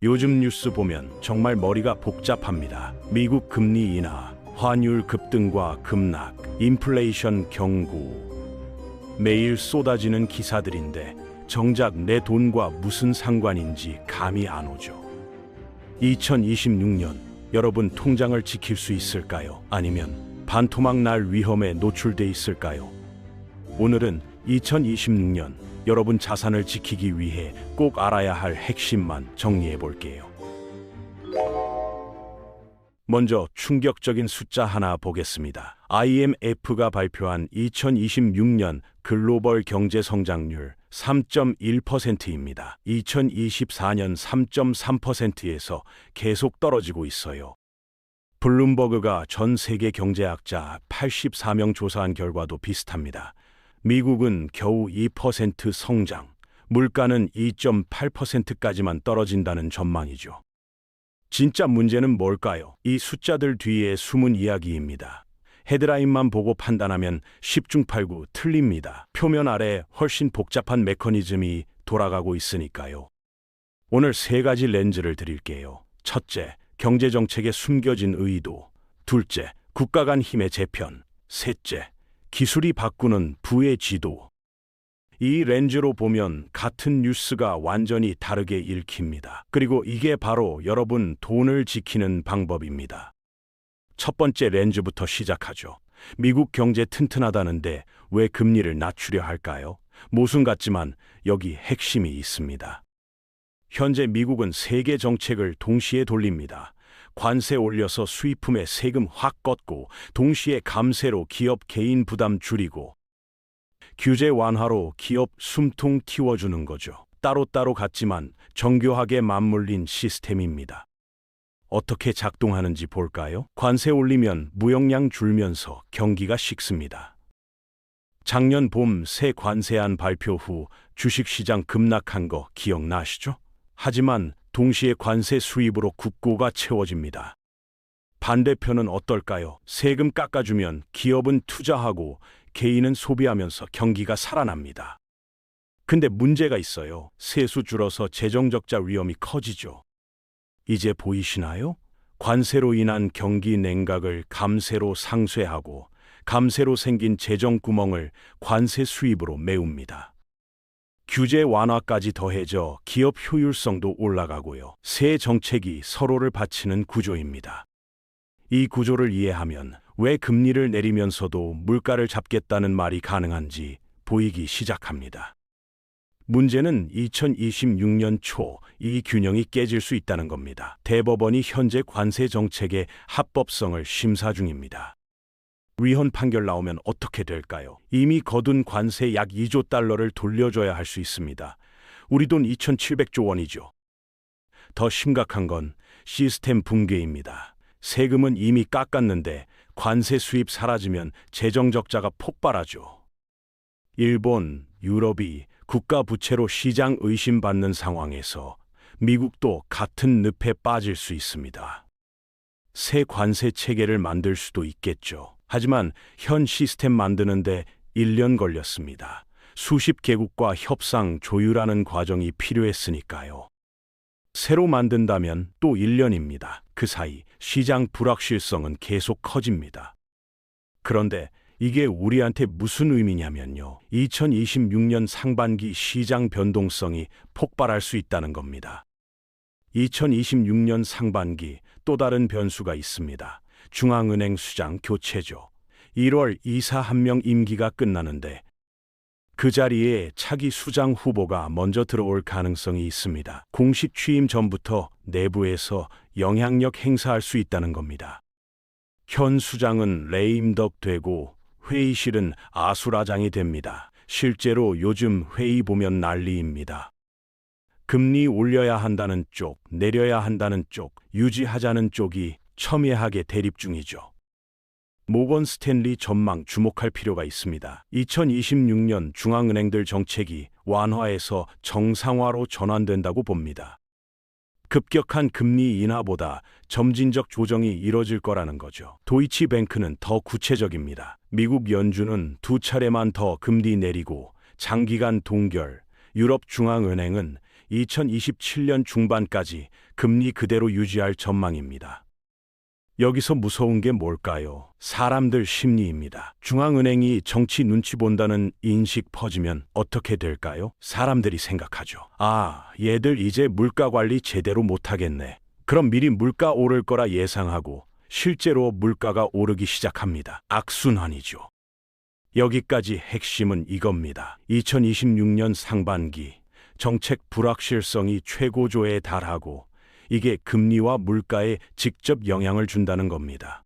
요즘 뉴스 보면 정말 머리가 복잡합니다. 미국 금리 인하, 환율 급등과 급락, 인플레이션 경고. 매일 쏟아지는 기사들인데 정작 내 돈과 무슨 상관인지 감이 안 오죠. 2026년 여러분 통장을 지킬 수 있을까요? 아니면 반토막 날 위험에 노출돼 있을까요? 오늘은 2026년 여러분 자산을 지키기 위해 꼭 알아야 할 핵심만 정리해 볼게요. 먼저 충격적인 숫자 하나 보겠습니다. IMF가 발표한 2026년 글로벌 경제 성장률 3.1%입니다. 2024년 3.3%에서 계속 떨어지고 있어요. 블룸버그가 전 세계 경제학자 84명 조사한 결과도 비슷합니다. 미국은 겨우 2% 성장, 물가는 2.8%까지만 떨어진다는 전망이죠. 진짜 문제는 뭘까요? 이 숫자들 뒤에 숨은 이야기입니다. 헤드라인만 보고 판단하면 10중 8구 틀립니다. 표면 아래 훨씬 복잡한 메커니즘이 돌아가고 있으니까요. 오늘 세 가지 렌즈를 드릴게요. 첫째, 경제정책의 숨겨진 의도. 둘째, 국가 간 힘의 재편. 셋째, 기술이 바꾸는 부의 지도. 이 렌즈로 보면 같은 뉴스가 완전히 다르게 읽힙니다. 그리고 이게 바로 여러분 돈을 지키는 방법입니다. 첫 번째 렌즈부터 시작하죠. 미국 경제 튼튼하다는데 왜 금리를 낮추려 할까요? 모순 같지만 여기 핵심이 있습니다. 현재 미국은 세 개 정책을 동시에 돌립니다. 관세 올려서 수입품에 세금 확 걷고, 동시에 감세로 기업 개인 부담 줄이고, 규제 완화로 기업 숨통 틔워주는 거죠. 따로따로 같지만 정교하게 맞물린 시스템입니다. 어떻게 작동하는지 볼까요? 관세 올리면 무역량 줄면서 경기가 식습니다. 작년 봄 새 관세안 발표 후 주식시장 급락한 거 기억나시죠? 하지만 동시에 관세 수입으로 국고가 채워집니다. 반대편은 어떨까요? 세금 깎아주면 기업은 투자하고 개인은 소비하면서 경기가 살아납니다. 근데 문제가 있어요. 세수 줄어서 재정적자 위험이 커지죠. 이제 보이시나요? 관세로 인한 경기 냉각을 감세로 상쇄하고, 감세로 생긴 재정 구멍을 관세 수입으로 메웁니다. 규제 완화까지 더해져 기업 효율성도 올라가고요. 새 정책이 서로를 받치는 구조입니다. 이 구조를 이해하면 왜 금리를 내리면서도 물가를 잡겠다는 말이 가능한지 보이기 시작합니다. 문제는 2026년 초 이 균형이 깨질 수 있다는 겁니다. 대법원이 현재 관세 정책의 합법성을 심사 중입니다. 위헌 판결 나오면 어떻게 될까요? 이미 거둔 관세 약 2조 달러를 돌려줘야 할 수 있습니다. 우리 돈 2,700조 원이죠. 더 심각한 건 시스템 붕괴입니다. 세금은 이미 깎았는데 관세 수입 사라지면 재정 적자가 폭발하죠. 일본, 유럽이 국가 부채로 시장 의심받는 상황에서 미국도 같은 늪에 빠질 수 있습니다. 새 관세 체계를 만들 수도 있겠죠. 하지만 현 시스템 만드는데 1년 걸렸습니다. 수십 개국과 협상, 조율하는 과정이 필요했으니까요. 새로 만든다면 또 1년입니다. 그 사이 시장 불확실성은 계속 커집니다. 그런데 이게 우리한테 무슨 의미냐면요. 2026년 상반기 시장 변동성이 폭발할 수 있다는 겁니다. 2026년 상반기 또 다른 변수가 있습니다. 중앙은행 수장 교체죠. 1월 이사 한 명 임기가 끝나는데 그 자리에 차기 수장 후보가 먼저 들어올 가능성이 있습니다. 공식 취임 전부터 내부에서 영향력 행사할 수 있다는 겁니다. 현 수장은 레임덕되고 회의실은 아수라장이 됩니다. 실제로 요즘 회의 보면 난리입니다. 금리 올려야 한다는 쪽, 내려야 한다는 쪽, 유지하자는 쪽이 첨예하게 대립 중이죠. 모건 스탠리 전망 주목할 필요가 있습니다. 2026년 중앙은행들 정책이 완화에서 정상화로 전환된다고 봅니다. 급격한 금리 인하보다 점진적 조정이 이뤄질 거라는 거죠. 도이치뱅크는 더 구체적입니다. 미국 연준은 2차례만 더 금리 내리고 장기간 동결, 유럽 중앙은행은 2027년 중반까지 금리 그대로 유지할 전망입니다. 여기서 무서운 게 뭘까요? 사람들 심리입니다. 중앙은행이 정치 눈치 본다는 인식 퍼지면 어떻게 될까요? 사람들이 생각하죠. 아, 얘들 이제 물가 관리 제대로 못하겠네. 그럼 미리 물가 오를 거라 예상하고 실제로 물가가 오르기 시작합니다. 악순환이죠. 여기까지 핵심은 이겁니다. 2026년 상반기 정책 불확실성이 최고조에 달하고 이게 금리와 물가에 직접 영향을 준다는 겁니다.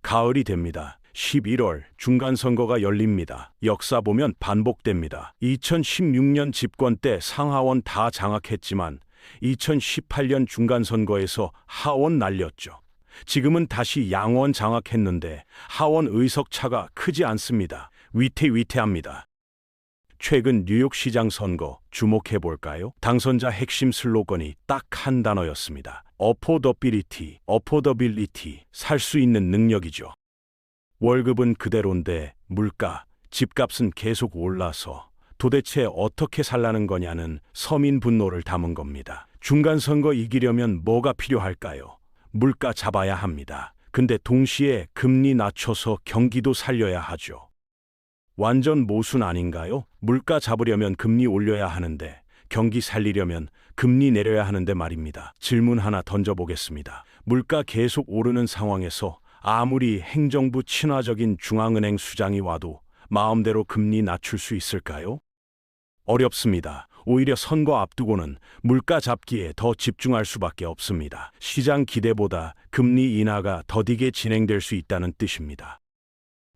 가을이 됩니다. 11월 중간선거가 열립니다. 역사 보면 반복됩니다. 2016년 집권 때 상하원 다 장악했지만 2018년 중간선거에서 하원 날렸죠. 지금은 다시 양원 장악했는데 하원 의석 차가 크지 않습니다. 위태위태합니다. 최근 뉴욕 시장 선거 주목해 볼까요? 당선자 핵심 슬로건이 딱 한 단어였습니다. 어포더빌리티, 살 수 있는 능력이죠. 월급은 그대로인데 물가, 집값은 계속 올라서 도대체 어떻게 살라는 거냐는 서민 분노를 담은 겁니다. 중간선거 이기려면 뭐가 필요할까요? 물가 잡아야 합니다. 근데 동시에 금리 낮춰서 경기도 살려야 하죠. 완전 모순 아닌가요? 물가 잡으려면 금리 올려야 하는데 경기 살리려면 금리 내려야 하는데 말입니다. 질문 하나 던져보겠습니다. 물가 계속 오르는 상황에서 아무리 행정부 친화적인 중앙은행 수장이 와도 마음대로 금리 낮출 수 있을까요? 어렵습니다. 오히려 선거 앞두고는 물가 잡기에 더 집중할 수밖에 없습니다. 시장 기대보다 금리 인하가 더디게 진행될 수 있다는 뜻입니다.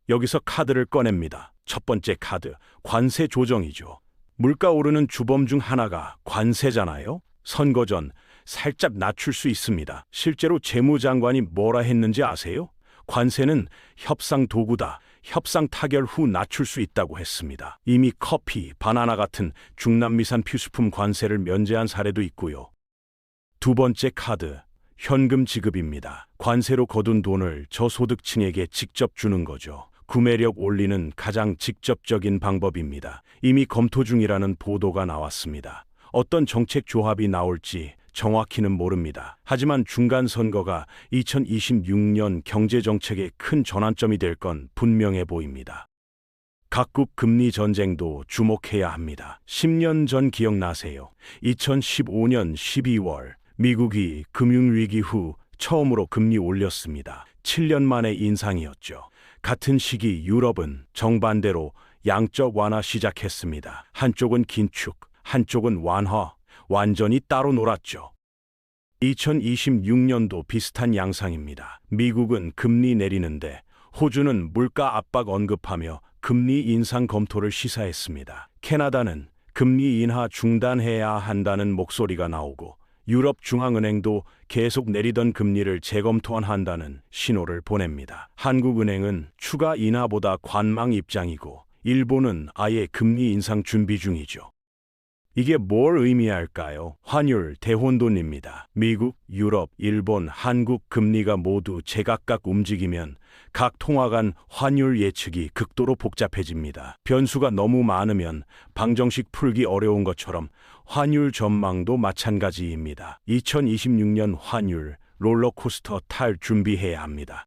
여기서 카드를 꺼냅니다. 첫 번째 카드, 관세 조정이죠. 물가 오르는 주범 중 하나가 관세잖아요. 선거 전 살짝 낮출 수 있습니다. 실제로 재무장관이 뭐라 했는지 아세요? 관세는 협상 도구다. 협상 타결 후 낮출 수 있다고 했습니다. 이미 커피, 바나나 같은 중남미산 필수품 관세를 면제한 사례도 있고요. 두 번째 카드, 현금 지급입니다. 관세로 거둔 돈을 저소득층에게 직접 주는 거죠. 구매력 올리는 가장 직접적인 방법입니다. 이미 검토 중이라는 보도가 나왔습니다. 어떤 정책 조합이 나올지 정확히는 모릅니다. 하지만 중간선거가 2026년 경제정책의 큰 전환점이 될 건 분명해 보입니다. 각국 금리 전쟁도 주목해야 합니다. 10년 전 기억나세요? 2015년 12월 미국이 금융위기 후 처음으로 금리 올렸습니다. 7년 만의 인상이었죠. 같은 시기 유럽은 정반대로 양적 완화 시작했습니다. 한쪽은 긴축, 한쪽은 완화, 완전히 따로 놀았죠. 2026년도 비슷한 양상입니다. 미국은 금리 내리는데 호주는 물가 압박 언급하며 금리 인상 검토를 시사했습니다. 캐나다는 금리 인하 중단해야 한다는 목소리가 나오고 유럽 중앙은행도 계속 내리던 금리를 재검토한다는 신호를 보냅니다. 한국은행은 추가 인하보다 관망 입장이고 일본은 아예 금리 인상 준비 중이죠. 이게 뭘 의미할까요? 환율 대혼돈입니다. 미국, 유럽, 일본, 한국 금리가 모두 제각각 움직이면 각 통화 간 환율 예측이 극도로 복잡해집니다. 변수가 너무 많으면 방정식 풀기 어려운 것처럼 환율 전망도 마찬가지입니다. 2026년 환율 롤러코스터 탈 준비해야 합니다.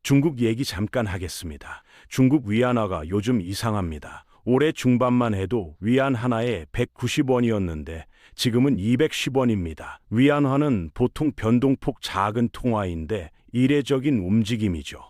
중국 얘기 잠깐 하겠습니다. 중국 위안화가 요즘 이상합니다. 올해 중반만 해도 위안 하나에 190원이었는데 지금은 210원입니다. 위안화는 보통 변동폭 작은 통화인데 이례적인 움직임이죠.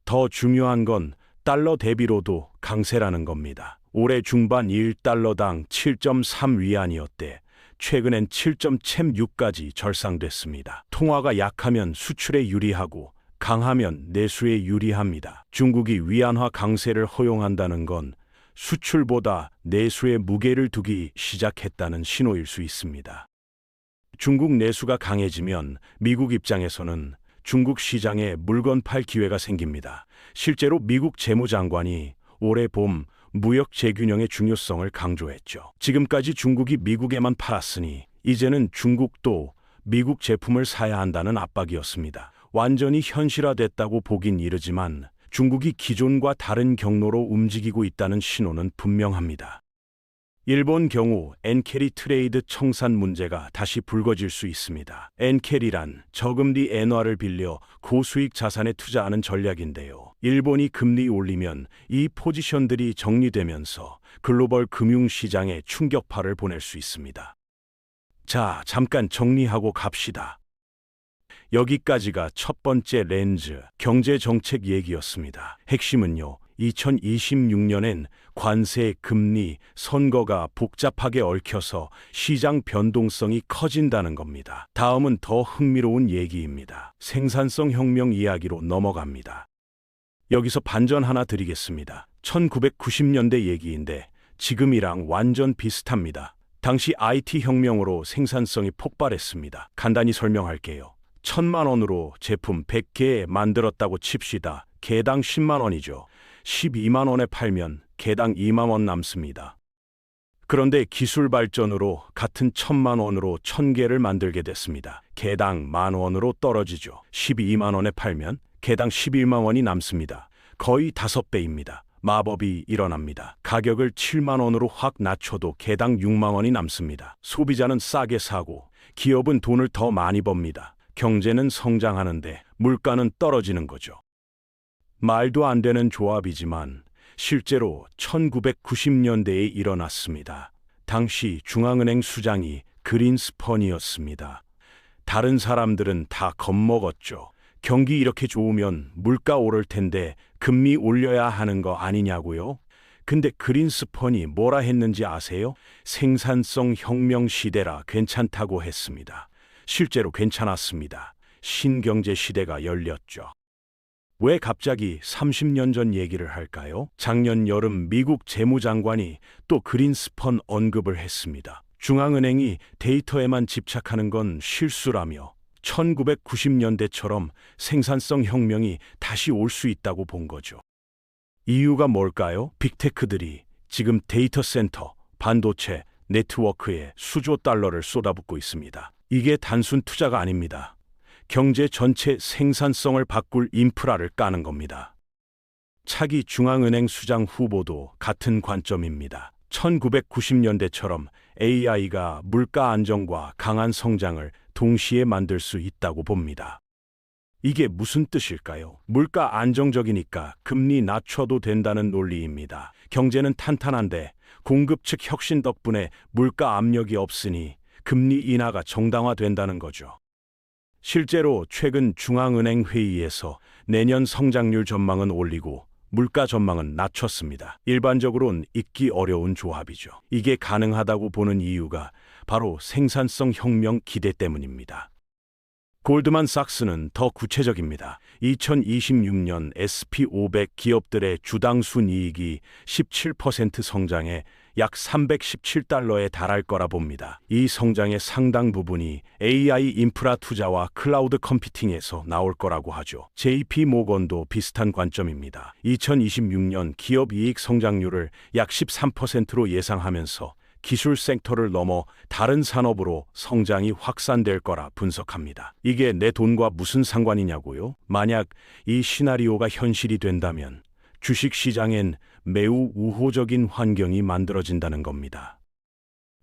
더 중요한 건 달러 대비로도 강세라는 겁니다. 올해 중반 1달러당 7.3 위안이었대 최근엔 7.6까지 절상됐습니다. 통화가 약하면 수출에 유리하고 강하면 내수에 유리합니다. 중국이 위안화 강세를 허용한다는 건 수출보다 내수에 무게를 두기 시작했다는 신호일 수 있습니다. 중국 내수가 강해지면 미국 입장에서는 중국 시장에 물건 팔 기회가 생깁니다. 실제로 미국 재무장관이 올해 봄 무역 재균형의 중요성을 강조했죠. 지금까지 중국이 미국에만 팔았으니 이제는 중국도 미국 제품을 사야 한다는 압박이었습니다. 완전히 현실화됐다고 보긴 이르지만 중국이 기존과 다른 경로로 움직이고 있다는 신호는 분명합니다. 일본 경우 엔캐리 트레이드 청산 문제가 다시 불거질 수 있습니다. 엔캐리란 저금리 엔화를 빌려 고수익 자산에 투자하는 전략인데요. 일본이 금리 올리면 이 포지션들이 정리되면서 글로벌 금융시장에 충격파를 보낼 수 있습니다. 자, 잠깐 정리하고 갑시다. 여기까지가 첫 번째 렌즈, 경제정책 얘기였습니다. 핵심은요, 2026년엔 관세, 금리, 선거가 복잡하게 얽혀서 시장 변동성이 커진다는 겁니다. 다음은 더 흥미로운 얘기입니다. 생산성 혁명 이야기로 넘어갑니다. 여기서 반전 하나 드리겠습니다. 1990년대 얘기인데 지금이랑 완전 비슷합니다. 당시 IT 혁명으로 생산성이 폭발했습니다. 간단히 설명할게요. 1,000만 원으로 제품 100개 만들었다고 칩시다. 개당 10만 원이죠. 12만 원에 팔면 개당 2만 원 남습니다. 그런데 기술 발전으로 같은 1,000만 원으로 1,000개를 만들게 됐습니다. 개당 10,000원으로 떨어지죠. 12만 원에 팔면 개당 11만 원이 남습니다. 거의 5배입니다. 마법이 일어납니다. 가격을 7만 원으로 확 낮춰도 개당 6만 원이 남습니다. 소비자는 싸게 사고 기업은 돈을 더 많이 법니다. 경제는 성장하는데 물가는 떨어지는 거죠. 말도 안 되는 조합이지만 실제로 1990년대에 일어났습니다. 당시 중앙은행 수장이 그린스펀이었습니다. 다른 사람들은 다 겁먹었죠. 경기 이렇게 좋으면 물가 오를 텐데 금리 올려야 하는 거 아니냐고요? 근데 그린스펀이 뭐라 했는지 아세요? 생산성 혁명 시대라 괜찮다고 했습니다. 실제로 괜찮았습니다. 신경제 시대가 열렸죠. 왜 갑자기 30년 전 얘기를 할까요? 작년 여름 미국 재무장관이 또 그린스펀 언급을 했습니다. 중앙은행이 데이터에만 집착하는 건 실수라며 1990년대처럼 생산성 혁명이 다시 올 수 있다고 본 거죠. 이유가 뭘까요? 빅테크들이 지금 데이터 센터, 반도체, 네트워크에 수조 달러를 쏟아붓고 있습니다. 이게 단순 투자가 아닙니다. 경제 전체 생산성을 바꿀 인프라를 까는 겁니다. 차기 중앙은행 수장 후보도 같은 관점입니다. 1990년대처럼 AI가 물가 안정과 강한 성장을 동시에 만들 수 있다고 봅니다. 이게 무슨 뜻일까요? 물가 안정적이니까 금리 낮춰도 된다는 논리입니다. 경제는 탄탄한데 공급 측 혁신 덕분에 물가 압력이 없으니 금리 인하가 정당화된다는 거죠. 실제로 최근 중앙은행 회의에서 내년 성장률 전망은 올리고 물가 전망은 낮췄습니다. 일반적으로는 잊기 어려운 조합이죠. 이게 가능하다고 보는 이유가 바로 생산성 혁명 기대 때문입니다. 골드만삭스는 더 구체적입니다. 2026년 S&P500 기업들의 주당 순이익이 17% 성장해 약 317달러에 달할 거라 봅니다. 이 성장의 상당 부분이 AI 인프라 투자와 클라우드 컴퓨팅에서 나올 거라고 하죠. JP 모건도 비슷한 관점입니다. 2026년 기업 이익 성장률을 약 13%로 예상하면서 기술 섹터를 넘어 다른 산업으로 성장이 확산될 거라 분석합니다. 이게 내 돈과 무슨 상관이냐고요? 만약 이 시나리오가 현실이 된다면 주식시장엔 매우 우호적인 환경이 만들어진다는 겁니다.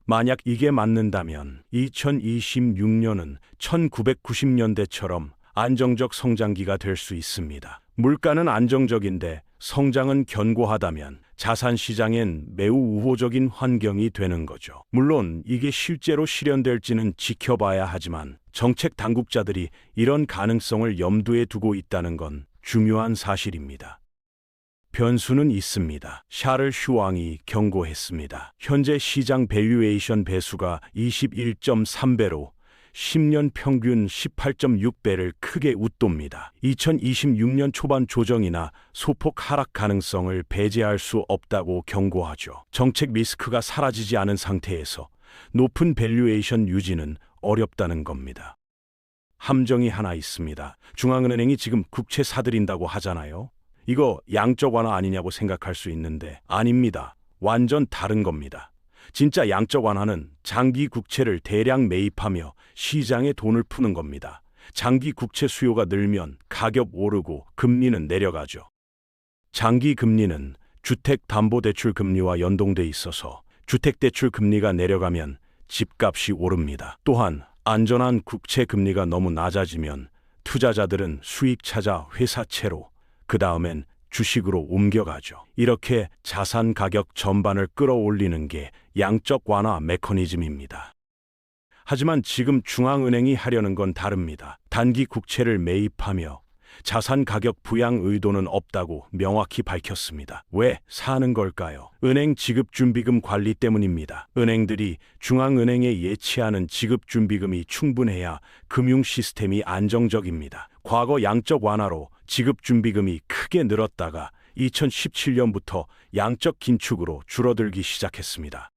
만약 이게 맞는다면 2026년은 1990년대처럼 안정적 성장기가 될 수 있습니다. 물가는 안정적인데 성장은 견고하다면 자산 시장엔 매우 우호적인 환경이 되는 거죠. 물론 이게 실제로 실현될지는 지켜봐야 하지만 정책 당국자들이 이런 가능성을 염두에 두고 있다는 건 중요한 사실입니다. 변수는 있습니다. 샤를 슈왕이 경고했습니다. 현재 시장 밸류에이션 배수가 21.3배로 10년 평균 18.6배를 크게 웃돕니다. 2026년 초반 조정이나 소폭 하락 가능성을 배제할 수 없다고 경고하죠. 정책 리스크가 사라지지 않은 상태에서 높은 밸류에이션 유지는 어렵다는 겁니다. 함정이 하나 있습니다. 중앙은행이 지금 국채 사들인다고 하잖아요. 이거 양적 완화 아니냐고 생각할 수 있는데 아닙니다. 완전 다른 겁니다. 진짜 양적 완화는 장기 국채를 대량 매입하며 시장에 돈을 푸는 겁니다. 장기 국채 수요가 늘면 가격 오르고 금리는 내려가죠. 장기 금리는 주택담보대출 금리와 연동돼 있어서 주택대출 금리가 내려가면 집값이 오릅니다. 또한 안전한 국채 금리가 너무 낮아지면 투자자들은 수익 찾아 회사채로, 그 다음엔 주식으로 옮겨가죠. 이렇게 자산 가격 전반을 끌어올리는 게 양적 완화 메커니즘입니다. 하지만 지금 중앙은행이 하려는 건 다릅니다. 단기 국채를 매입하며 자산 가격 부양 의도는 없다고 명확히 밝혔습니다. 왜 사는 걸까요? 은행 지급준비금 관리 때문입니다. 은행들이 중앙은행에 예치하는 지급준비금이 충분해야 금융 시스템이 안정적입니다. 과거 양적 완화로 지급준비금이 크게 늘었다가 2017년부터 양적 긴축으로 줄어들기 시작했습니다.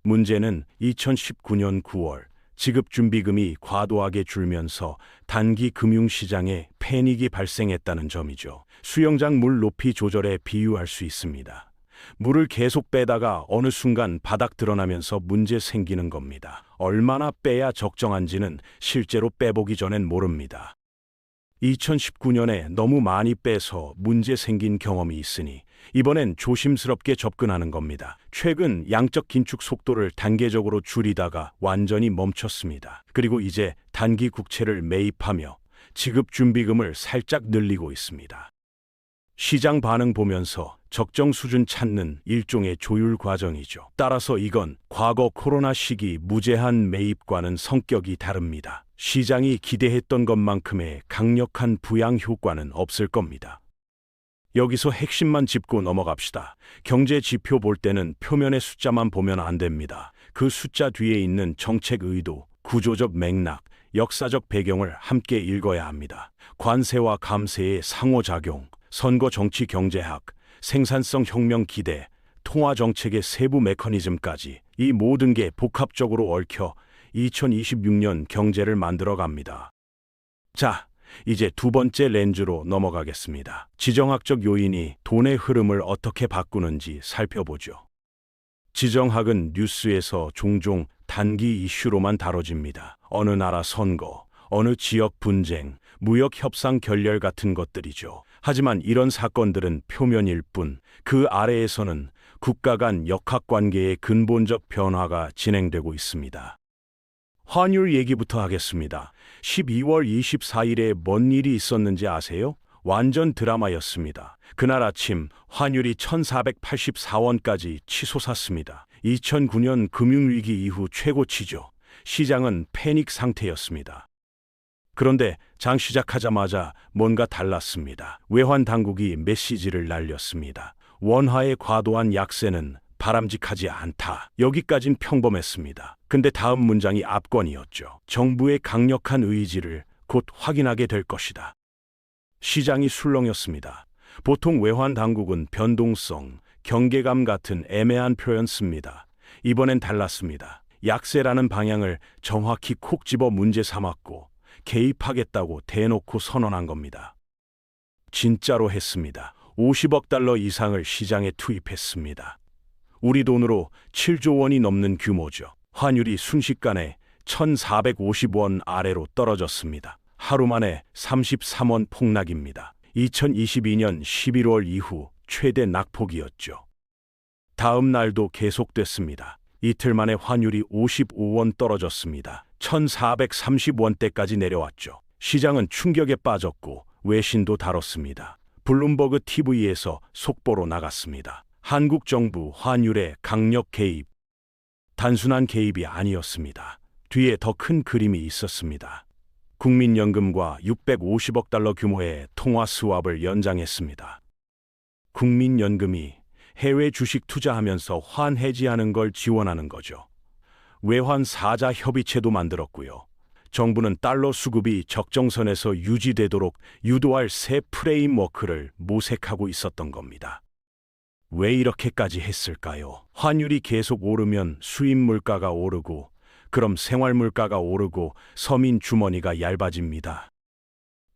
문제는 2019년 9월 지급준비금이 과도하게 줄면서 단기 금융시장에 패닉이 발생했다는 점이죠. 수영장 물 높이 조절에 비유할 수 있습니다. 물을 계속 빼다가 어느 순간 바닥 드러나면서 문제 생기는 겁니다. 얼마나 빼야 적정한지는 실제로 빼보기 전엔 모릅니다. 2019년에 너무 많이 빼서 문제 생긴 경험이 있으니 이번엔 조심스럽게 접근하는 겁니다. 최근 양적 긴축 속도를 단계적으로 줄이다가 완전히 멈췄습니다. 그리고 이제 단기 국채를 매입하며 지급준비금을 살짝 늘리고 있습니다. 시장 반응 보면서 적정 수준 찾는 일종의 조율 과정이죠. 따라서 이건 과거 코로나 시기 무제한 매입과는 성격이 다릅니다. 시장이 기대했던 것만큼의 강력한 부양 효과는 없을 겁니다. 여기서 핵심만 짚고 넘어갑시다. 경제 지표 볼 때는 표면의 숫자만 보면 안 됩니다. 그 숫자 뒤에 있는 정책 의도, 구조적 맥락, 역사적 배경을 함께 읽어야 합니다. 관세와 감세의 상호작용, 선거 정치 경제학, 생산성 혁명 기대, 통화 정책의 세부 메커니즘까지 이 모든 게 복합적으로 얽혀 2026년 경제를 만들어 갑니다. 자, 이제 두 번째 렌즈로 넘어가겠습니다. 지정학적 요인이 돈의 흐름을 어떻게 바꾸는지 살펴보죠. 지정학은 뉴스에서 종종 단기 이슈로만 다뤄집니다. 어느 나라 선거, 어느 지역 분쟁, 무역 협상 결렬 같은 것들이죠. 하지만 이런 사건들은 표면일 뿐 그 아래에서는 국가 간 역학관계의 근본적 변화가 진행되고 있습니다. 환율 얘기부터 하겠습니다. 12월 24일에 뭔 일이 있었는지 아세요? 완전 드라마였습니다. 그날 아침 환율이 1484원까지 치솟았습니다. 2009년 금융위기 이후 최고치죠. 시장은 패닉 상태였습니다. 그런데 장 시작하자마자 뭔가 달랐습니다. 외환 당국이 메시지를 날렸습니다. 원화의 과도한 약세는 바람직하지 않다. 여기까진 평범했습니다. 근데 다음 문장이 압권이었죠. 정부의 강력한 의지를 곧 확인하게 될 것이다. 시장이 술렁였습니다. 보통 외환 당국은 변동성, 경계감 같은 애매한 표현 씁니다. 이번엔 달랐습니다. 약세라는 방향을 정확히 콕 집어 문제 삼았고 개입하겠다고 대놓고 선언한 겁니다. 진짜로 했습니다. 50억 달러 이상을 시장에 투입했습니다. 우리 돈으로 7조 원이 넘는 규모죠. 환율이 순식간에 1,450원 아래로 떨어졌습니다. 하루 만에 33원 폭락입니다. 2022년 11월 이후 최대 낙폭이었죠. 다음 날도 계속됐습니다. 이틀 만에 환율이 55원 떨어졌습니다. 1,430원대까지 내려왔죠. 시장은 충격에 빠졌고 외신도 다뤘습니다. 블룸버그 TV에서 속보로 나갔습니다. 한국 정부 환율의 강력 개입. 단순한 개입이 아니었습니다. 뒤에 더 큰 그림이 있었습니다. 국민연금과 650억 달러 규모의 통화 스왑을 연장했습니다. 국민연금이 해외 주식 투자하면서 환 해지하는 걸 지원하는 거죠. 외환 사자 협의체도 만들었고요. 정부는 달러 수급이 적정선에서 유지되도록 유도할 새 프레임워크를 모색하고 있었던 겁니다. 왜 이렇게까지 했을까요? 환율이 계속 오르면 수입 물가가 오르고 그럼 생활 물가가 오르고 서민 주머니가 얇아집니다.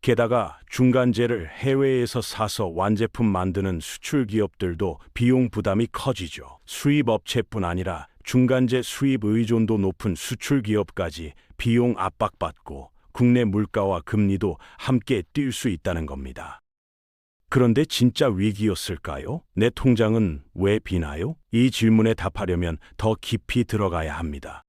게다가 중간재를 해외에서 사서 완제품 만드는 수출 기업들도 비용 부담이 커지죠. 수입 업체뿐 아니라 중간재 수입 의존도 높은 수출 기업까지 비용 압박받고 국내 물가와 금리도 함께 뛸 수 있다는 겁니다. 그런데 진짜 위기였을까요? 내 통장은 왜 비나요? 이 질문에 답하려면 더 깊이 들어가야 합니다.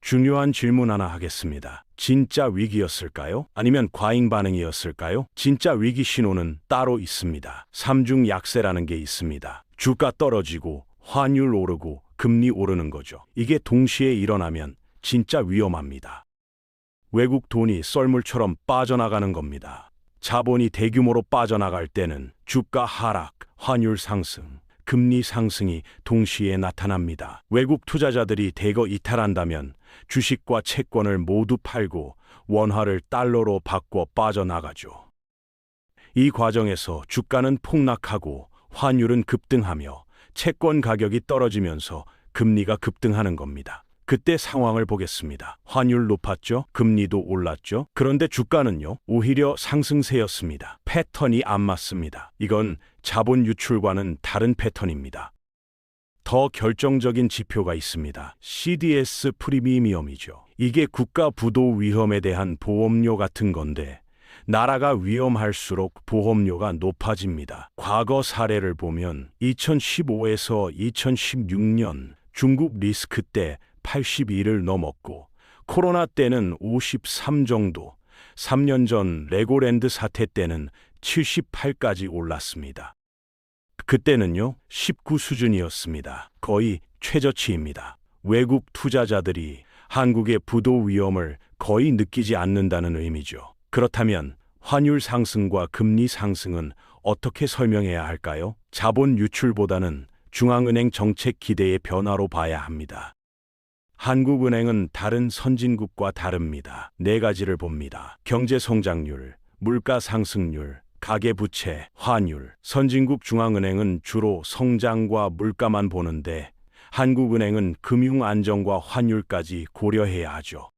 중요한 질문 하나 하겠습니다. 진짜 위기였을까요? 아니면 과잉 반응이었을까요? 진짜 위기 신호는 따로 있습니다. 삼중 약세라는 게 있습니다. 주가 떨어지고 환율 오르고 금리 오르는 거죠. 이게 동시에 일어나면 진짜 위험합니다. 외국 돈이 썰물처럼 빠져나가는 겁니다. 자본이 대규모로 빠져나갈 때는 주가 하락, 환율 상승, 금리 상승이 동시에 나타납니다. 외국 투자자들이 대거 이탈한다면 주식과 채권을 모두 팔고 원화를 달러로 바꿔 빠져나가죠. 이 과정에서 주가는 폭락하고 환율은 급등하며 채권 가격이 떨어지면서 금리가 급등하는 겁니다. 그때 상황을 보겠습니다. 환율 높았죠? 금리도 올랐죠? 그런데 주가는요? 오히려 상승세였습니다. 패턴이 안 맞습니다. 이건 자본 유출과는 다른 패턴입니다. 더 결정적인 지표가 있습니다. CDS 프리미엄이죠. 이게 국가 부도 위험에 대한 보험료 같은 건데 나라가 위험할수록 보험료가 높아집니다. 과거 사례를 보면 2015에서 2016년 중국 리스크 때 82를 넘었고 코로나 때는 53 정도, 3년 전 레고랜드 사태 때는 78까지 올랐습니다. 그때는요, 19 수준이었습니다. 거의 최저치입니다. 외국 투자자들이 한국의 부도 위험을 거의 느끼지 않는다는 의미죠. 그렇다면 환율 상승과 금리 상승은 어떻게 설명해야 할까요? 자본 유출보다는 중앙은행 정책 기대의 변화로 봐야 합니다. 한국은행은 다른 선진국과 다릅니다. 네 가지를 봅니다. 경제 성장률, 물가 상승률, 가계부채, 환율. 선진국 중앙은행은 주로 성장과 물가만 보는데 한국은행은 금융 안정과 환율까지 고려해야 하죠.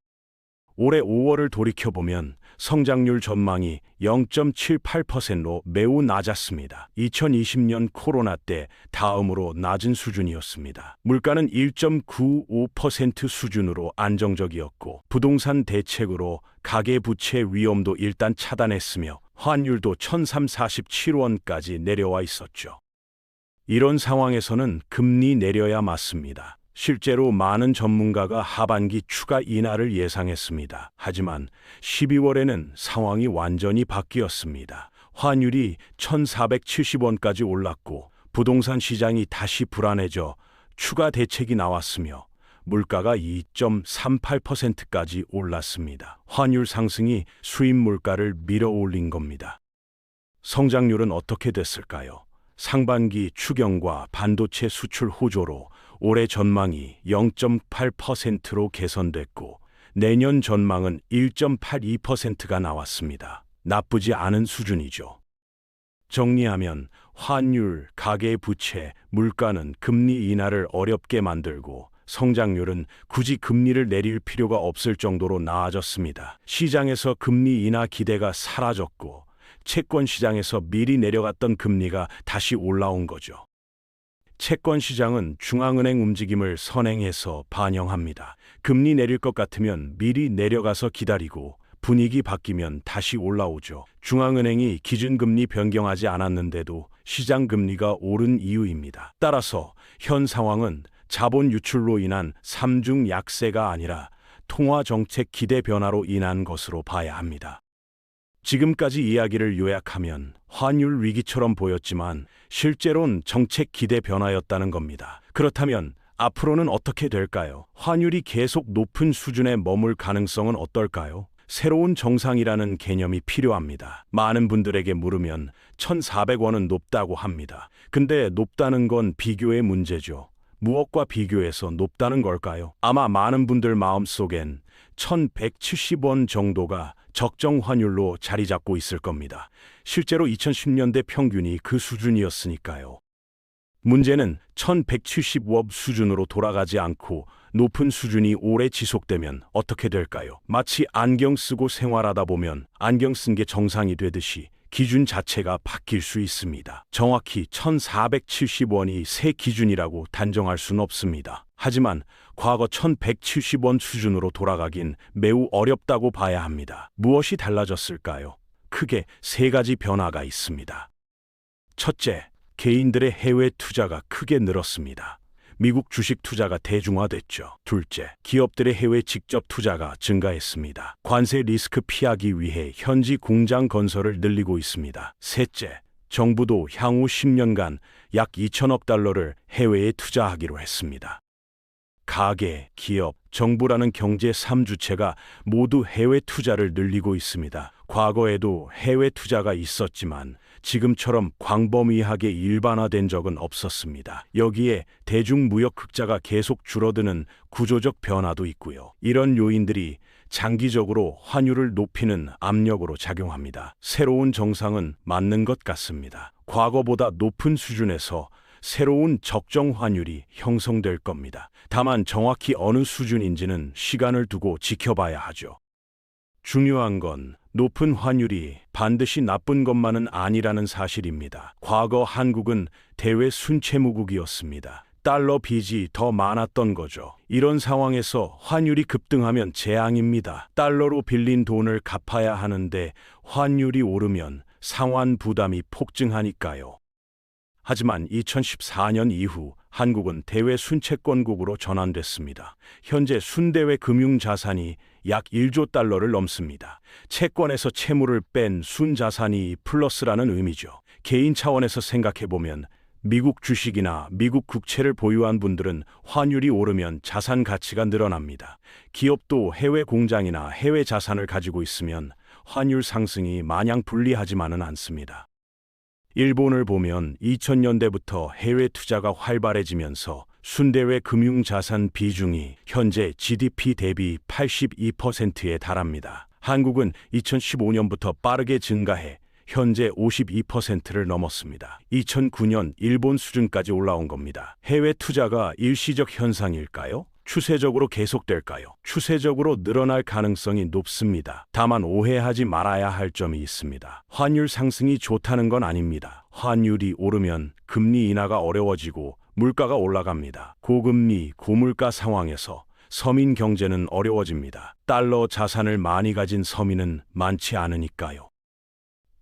올해 5월을 돌이켜보면 성장률 전망이 0.78%로 매우 낮았습니다. 2020년 코로나 때 다음으로 낮은 수준이었습니다. 물가는 1.95% 수준으로 안정적이었고 부동산 대책으로 가계부채 위험도 일단 차단했으며 환율도 1347원까지 내려와 있었죠. 이런 상황에서는 금리 내려야 맞습니다. 실제로 많은 전문가가 하반기 추가 인하를 예상했습니다. 하지만 12월에는 상황이 완전히 바뀌었습니다. 환율이 1470원까지 올랐고 부동산 시장이 다시 불안해져 추가 대책이 나왔으며 물가가 2.38%까지 올랐습니다. 환율 상승이 수입 물가를 밀어올린 겁니다. 성장률은 어떻게 됐을까요? 상반기 추경과 반도체 수출 호조로 올해 전망이 0.8%로 개선됐고 내년 전망은 1.82%가 나왔습니다. 나쁘지 않은 수준이죠. 정리하면 환율, 가계부채, 물가는 금리 인하를 어렵게 만들고 성장률은 굳이 금리를 내릴 필요가 없을 정도로 나아졌습니다. 시장에서 금리 인하 기대가 사라졌고 채권 시장에서 미리 내려갔던 금리가 다시 올라온 거죠. 채권 시장은 중앙은행 움직임을 선행해서 반영합니다. 금리 내릴 것 같으면 미리 내려가서 기다리고 분위기 바뀌면 다시 올라오죠. 중앙은행이 기준금리 변경하지 않았는데도 시장 금리가 오른 이유입니다. 따라서 현 상황은 자본 유출로 인한 삼중 약세가 아니라 통화정책 기대 변화로 인한 것으로 봐야 합니다. 지금까지 이야기를 요약하면 환율 위기처럼 보였지만 실제로는 정책 기대 변화였다는 겁니다. 그렇다면 앞으로는 어떻게 될까요? 환율이 계속 높은 수준에 머물 가능성은 어떨까요? 새로운 정상이라는 개념이 필요합니다. 많은 분들에게 물으면 1,400원은 높다고 합니다. 근데 높다는 건 비교의 문제죠. 무엇과 비교해서 높다는 걸까요? 아마 많은 분들 마음속엔 1,170원 정도가 적정 환율로 자리 잡고 있을 겁니다. 실제로 2010년대 평균이 그 수준이었으니까요. 문제는 1,170원 수준으로 돌아가지 않고 높은 수준이 오래 지속되면 어떻게 될까요? 마치 안경 쓰고 생활하다 보면 안경 쓴 게 정상이 되듯이 기준 자체가 바뀔 수 있습니다. 정확히 1,470원이 새 기준이라고 단정할 수는 없습니다. 하지만 과거 1,170원 수준으로 돌아가긴 매우 어렵다고 봐야 합니다. 무엇이 달라졌을까요? 크게 세 가지 변화가 있습니다. 첫째, 개인들의 해외 투자가 크게 늘었습니다. 미국 주식 투자가 대중화됐죠. 둘째, 기업들의 해외 직접 투자가 증가했습니다. 관세 리스크 피하기 위해 현지 공장 건설을 늘리고 있습니다. 셋째, 정부도 향후 10년간 약 2천억 달러를 해외에 투자하기로 했습니다. 가계, 기업, 정부라는 경제 3주체가 모두 해외 투자를 늘리고 있습니다. 과거에도 해외 투자가 있었지만 지금처럼 광범위하게 일반화된 적은 없었습니다. 여기에 대중무역 흑자가 계속 줄어드는 구조적 변화도 있고요. 이런 요인들이 장기적으로 환율을 높이는 압력으로 작용합니다. 새로운 정상은 맞는 것 같습니다. 과거보다 높은 수준에서 새로운 적정 환율이 형성될 겁니다. 다만 정확히 어느 수준인지는 시간을 두고 지켜봐야 하죠. 중요한 건 높은 환율이 반드시 나쁜 것만은 아니라는 사실입니다. 과거 한국은 대외 순채무국이었습니다. 달러 빚이 더 많았던 거죠. 이런 상황에서 환율이 급등하면 재앙입니다. 달러로 빌린 돈을 갚아야 하는데 환율이 오르면 상환 부담이 폭증하니까요. 하지만 2014년 이후 한국은 대외 순채권국으로 전환됐습니다. 현재 순대외 금융자산이 약 1조 달러를 넘습니다. 채권에서 채무를 뺀 순자산이 플러스라는 의미죠. 개인 차원에서 생각해보면 미국 주식이나 미국 국채를 보유한 분들은 환율이 오르면 자산 가치가 늘어납니다. 기업도 해외 공장이나 해외 자산을 가지고 있으면 환율 상승이 마냥 불리하지만은 않습니다. 일본을 보면 2000년대부터 해외 투자가 활발해지면서 순대외 금융자산 비중이 현재 GDP 대비 82%에 달합니다. 한국은 2015년부터 빠르게 증가해 현재 52%를 넘었습니다. 2009년 일본 수준까지 올라온 겁니다. 해외 투자가 일시적 현상일까요? 추세적으로 계속될까요? 추세적으로 늘어날 가능성이 높습니다. 다만 오해하지 말아야 할 점이 있습니다. 환율 상승이 좋다는 건 아닙니다. 환율이 오르면 금리 인하가 어려워지고 물가가 올라갑니다. 고금리, 고물가 상황에서 서민 경제는 어려워집니다. 달러 자산을 많이 가진 서민은 많지 않으니까요.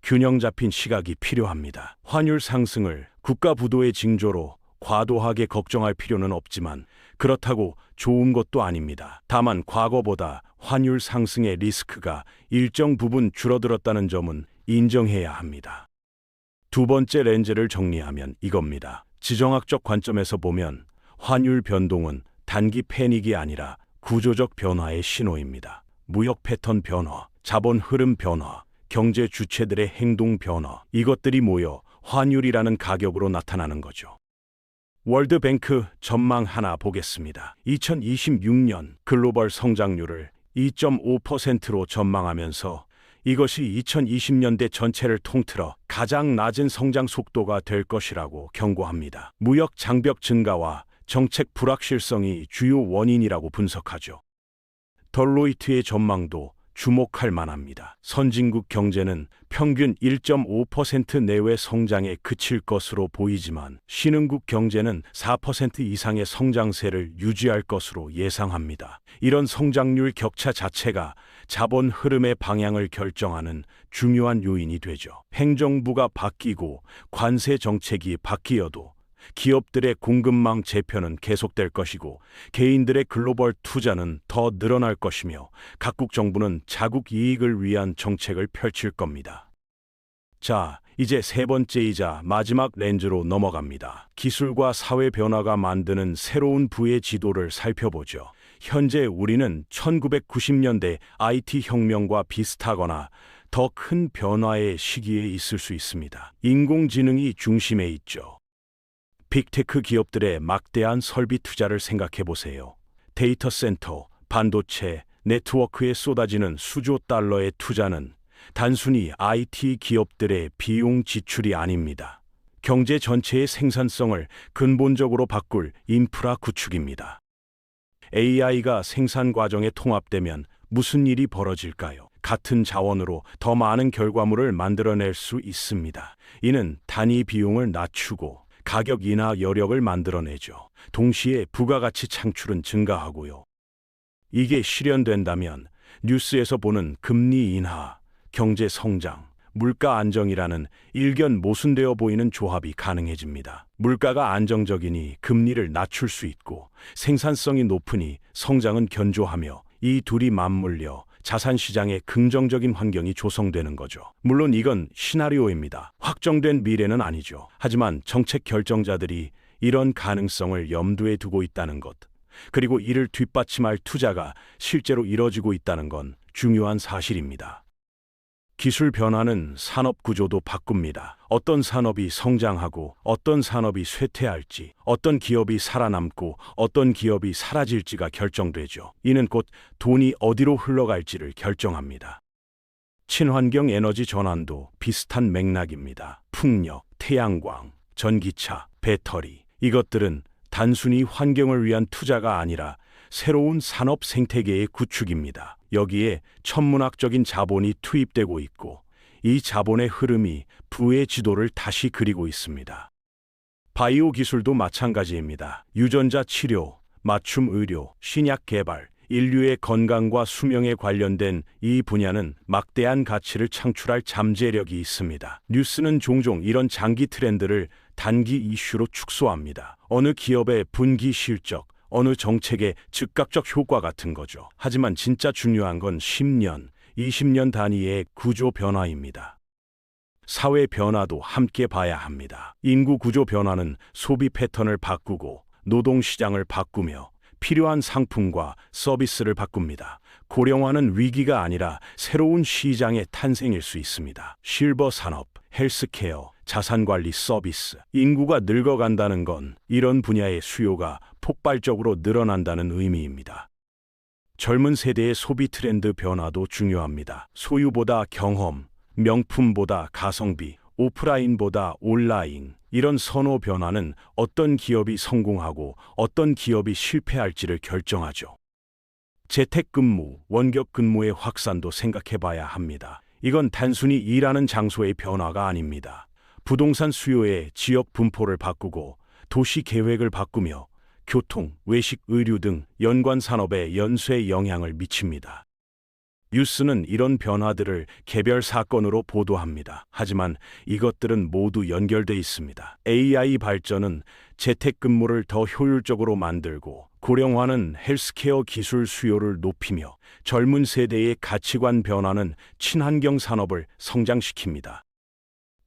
균형 잡힌 시각이 필요합니다. 환율 상승을 국가 부도의 징조로 과도하게 걱정할 필요는 없지만 그렇다고 좋은 것도 아닙니다. 다만 과거보다 환율 상승의 리스크가 일정 부분 줄어들었다는 점은 인정해야 합니다. 두 번째 렌즈를 정리하면 이겁니다. 지정학적 관점에서 보면 환율 변동은 단기 패닉이 아니라 구조적 변화의 신호입니다. 무역 패턴 변화, 자본 흐름 변화, 경제 주체들의 행동 변화, 이것들이 모여 환율이라는 가격으로 나타나는 거죠. 월드뱅크 전망 하나 보겠습니다. 2026년 글로벌 성장률을 2.5%로 전망하면서 이것이 2020년대 전체를 통틀어 가장 낮은 성장 속도가 될 것이라고 경고합니다. 무역 장벽 증가와 정책 불확실성이 주요 원인이라고 분석하죠. 덜로이트의 전망도 주목할 만합니다. 선진국 경제는 평균 1.5% 내외 성장에 그칠 것으로 보이지만 신흥국 경제는 4% 이상의 성장세를 유지할 것으로 예상합니다. 이런 성장률 격차 자체가 자본 흐름의 방향을 결정하는 중요한 요인이 되죠. 행정부가 바뀌고 관세 정책이 바뀌어도 기업들의 공급망 재편은 계속될 것이고 개인들의 글로벌 투자는 더 늘어날 것이며 각국 정부는 자국 이익을 위한 정책을 펼칠 겁니다. 자, 이제 세 번째이자 마지막 렌즈로 넘어갑니다. 기술과 사회 변화가 만드는 새로운 부의 지도를 살펴보죠. 현재 우리는 1990년대 IT 혁명과 비슷하거나 더 큰 변화의 시기에 있을 수 있습니다. 인공지능이 중심에 있죠. 빅테크 기업들의 막대한 설비 투자를 생각해 보세요. 데이터 센터, 반도체, 네트워크에 쏟아지는 수조 달러의 투자는 단순히 IT 기업들의 비용 지출이 아닙니다. 경제 전체의 생산성을 근본적으로 바꿀 인프라 구축입니다. AI가 생산 과정에 통합되면 무슨 일이 벌어질까요? 같은 자원으로 더 많은 결과물을 만들어낼 수 있습니다. 이는 단위 비용을 낮추고 가격 인하 여력을 만들어내죠. 동시에 부가가치 창출은 증가하고요. 이게 실현된다면 뉴스에서 보는 금리 인하, 경제 성장, 물가 안정이라는 일견 모순되어 보이는 조합이 가능해집니다. 물가가 안정적이니 금리를 낮출 수 있고 생산성이 높으니 성장은 견조하며 이 둘이 맞물려 자산시장에 긍정적인 환경이 조성되는 거죠. 물론 이건 시나리오입니다. 확정된 미래는 아니죠. 하지만 정책 결정자들이 이런 가능성을 염두에 두고 있다는 것, 그리고 이를 뒷받침할 투자가 실제로 이뤄지고 있다는 건 중요한 사실입니다. 기술 변화는 산업 구조도 바꿉니다. 어떤 산업이 성장하고 어떤 산업이 쇠퇴할지, 어떤 기업이 살아남고 어떤 기업이 사라질지가 결정되죠. 이는 곧 돈이 어디로 흘러갈지를 결정합니다. 친환경 에너지 전환도 비슷한 맥락입니다. 풍력, 태양광, 전기차, 배터리, 이것들은 단순히 환경을 위한 투자가 아니라 새로운 산업 생태계의 구축입니다. 여기에 천문학적인 자본이 투입되고 있고 이 자본의 흐름이 부의 지도를 다시 그리고 있습니다. 바이오 기술도 마찬가지입니다. 유전자 치료, 맞춤 의료, 신약 개발, 인류의 건강과 수명에 관련된 이 분야는 막대한 가치를 창출할 잠재력이 있습니다. 뉴스는 종종 이런 장기 트렌드를 단기 이슈로 축소합니다. 어느 기업의 분기 실적, 어느 정책의 즉각적 효과 같은 거죠. 하지만 진짜 중요한 건 10년, 20년 단위의 구조 변화입니다. 사회 변화도 함께 봐야 합니다. 인구 구조 변화는 소비 패턴을 바꾸고 노동시장을 바꾸며 필요한 상품과 서비스를 바꿉니다. 고령화는 위기가 아니라 새로운 시장의 탄생일 수 있습니다. 실버 산업, 헬스케어, 자산관리 서비스. 인구가 늙어간다는 건 이런 분야의 수요가 폭발적으로 늘어난다는 의미입니다. 젊은 세대의 소비 트렌드 변화도 중요합니다. 소유보다 경험, 명품보다 가성비, 오프라인보다 온라인. 이런 선호 변화는 어떤 기업이 성공하고 어떤 기업이 실패할지를 결정하죠. 재택근무, 원격근무의 확산도 생각해봐야 합니다. 이건 단순히 일하는 장소의 변화가 아닙니다. 부동산 수요의 지역 분포를 바꾸고 도시 계획을 바꾸며 교통, 외식, 의류 등 연관 산업에 연쇄 영향을 미칩니다. 뉴스는 이런 변화들을 개별 사건으로 보도합니다. 하지만 이것들은 모두 연결돼 있습니다. AI 발전은 재택근무를 더 효율적으로 만들고 고령화는 헬스케어 기술 수요를 높이며 젊은 세대의 가치관 변화는 친환경 산업을 성장시킵니다.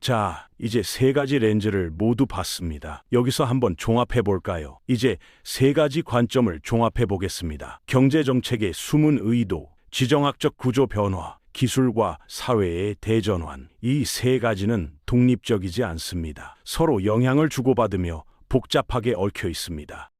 자, 이제 세 가지 렌즈를 모두 봤습니다. 여기서 한번 종합해 볼까요? 이제 세 가지 관점을 종합해 보겠습니다. 경제정책의 숨은 의도, 지정학적 구조 변화, 기술과 사회의 대전환. 이 세 가지는 독립적이지 않습니다. 서로 영향을 주고받으며 복잡하게 얽혀 있습니다.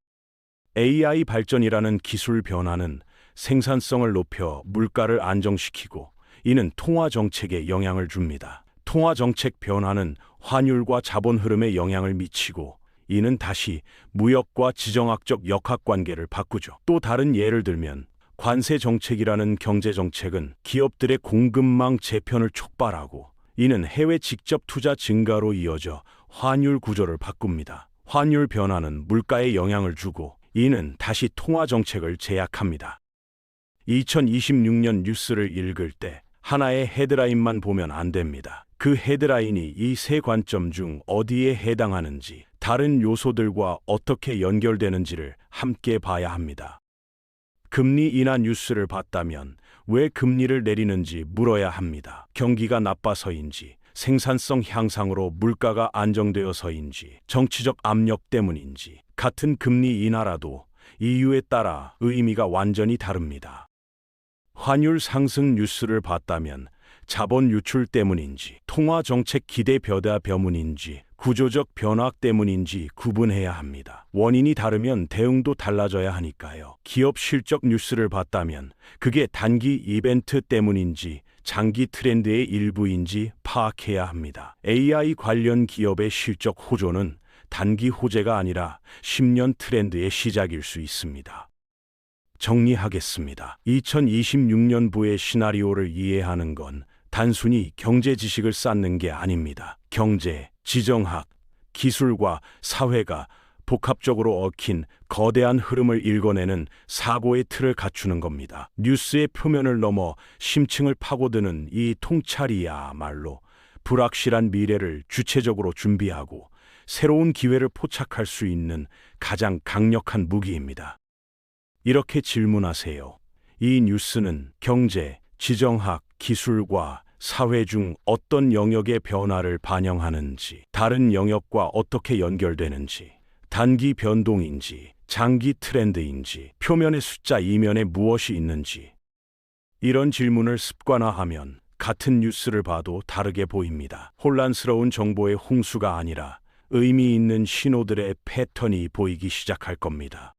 AI 발전이라는 기술 변화는 생산성을 높여 물가를 안정시키고 이는 통화 정책에 영향을 줍니다. 통화 정책 변화는 환율과 자본 흐름에 영향을 미치고 이는 다시 무역과 지정학적 역학관계를 바꾸죠. 또 다른 예를 들면 관세 정책이라는 경제 정책은 기업들의 공급망 재편을 촉발하고 이는 해외 직접 투자 증가로 이어져 환율 구조를 바꿉니다. 환율 변화는 물가에 영향을 주고 이는 다시 통화 정책을 제약합니다. 2026년 뉴스를 읽을 때 하나의 헤드라인만 보면 안 됩니다. 그 헤드라인이 이 세 관점 중 어디에 해당하는지, 다른 요소들과 어떻게 연결되는지를 함께 봐야 합니다. 금리 인하 뉴스를 봤다면 왜 금리를 내리는지 물어야 합니다. 경기가 나빠서인지, 생산성 향상으로 물가가 안정되어서인지, 정치적 압력 때문인지, 같은 금리 인하라도 이유에 따라 의미가 완전히 다릅니다. 환율 상승 뉴스를 봤다면 자본 유출 때문인지, 통화 정책 기대 벼다 배문인지, 구조적 변화 때문인지 구분해야 합니다. 원인이 다르면 대응도 달라져야 하니까요. 기업 실적 뉴스를 봤다면 그게 단기 이벤트 때문인지 장기 트렌드의 일부인지 파악해야 합니다. AI 관련 기업의 실적 호조는 단기 호재가 아니라 10년 트렌드의 시작일 수 있습니다. 정리하겠습니다. 2026년부의 시나리오를 이해하는 건 단순히 경제 지식을 쌓는 게 아닙니다. 경제, 지정학, 기술과 사회가 복합적으로 얽힌 거대한 흐름을 읽어내는 사고의 틀을 갖추는 겁니다. 뉴스의 표면을 넘어 심층을 파고드는 이 통찰이야말로 불확실한 미래를 주체적으로 준비하고 새로운 기회를 포착할 수 있는 가장 강력한 무기입니다. 이렇게 질문하세요. 이 뉴스는 경제, 지정학, 기술과 사회 중 어떤 영역의 변화를 반영하는지, 다른 영역과 어떻게 연결되는지, 단기 변동인지, 장기 트렌드인지, 표면의 숫자 이면에 무엇이 있는지. 이런 질문을 습관화하면 같은 뉴스를 봐도 다르게 보입니다. 혼란스러운 정보의 홍수가 아니라 의미 있는 신호들의 패턴이 보이기 시작할 겁니다.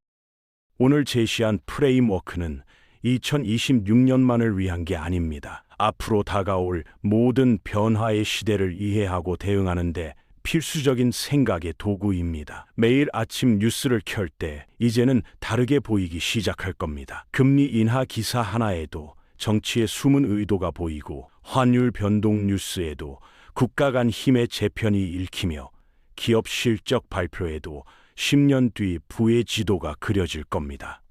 오늘 제시한 프레임워크는 2026년만을 위한 게 아닙니다. 앞으로 다가올 모든 변화의 시대를 이해하고 대응하는데 필수적인 생각의 도구입니다. 매일 아침 뉴스를 켤 때 이제는 다르게 보이기 시작할 겁니다. 금리 인하 기사 하나에도 정치의 숨은 의도가 보이고, 환율 변동 뉴스에도 국가 간 힘의 재편이 읽히며, 기업 실적 발표에도 10년 뒤 부의 지도가 그려질 겁니다.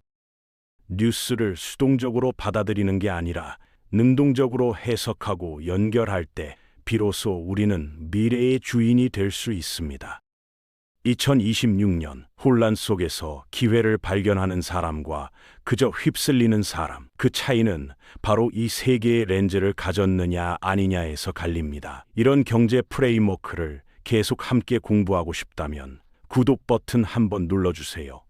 뉴스를 수동적으로 받아들이는 게 아니라 능동적으로 해석하고 연결할 때 비로소 우리는 미래의 주인이 될 수 있습니다. 2026년 혼란 속에서 기회를 발견하는 사람과 그저 휩쓸리는 사람, 그 차이는 바로 이 세 개의 렌즈를 가졌느냐 아니냐에서 갈립니다. 이런 경제 프레임워크를 계속 함께 공부하고 싶다면 구독 버튼 한번 눌러주세요.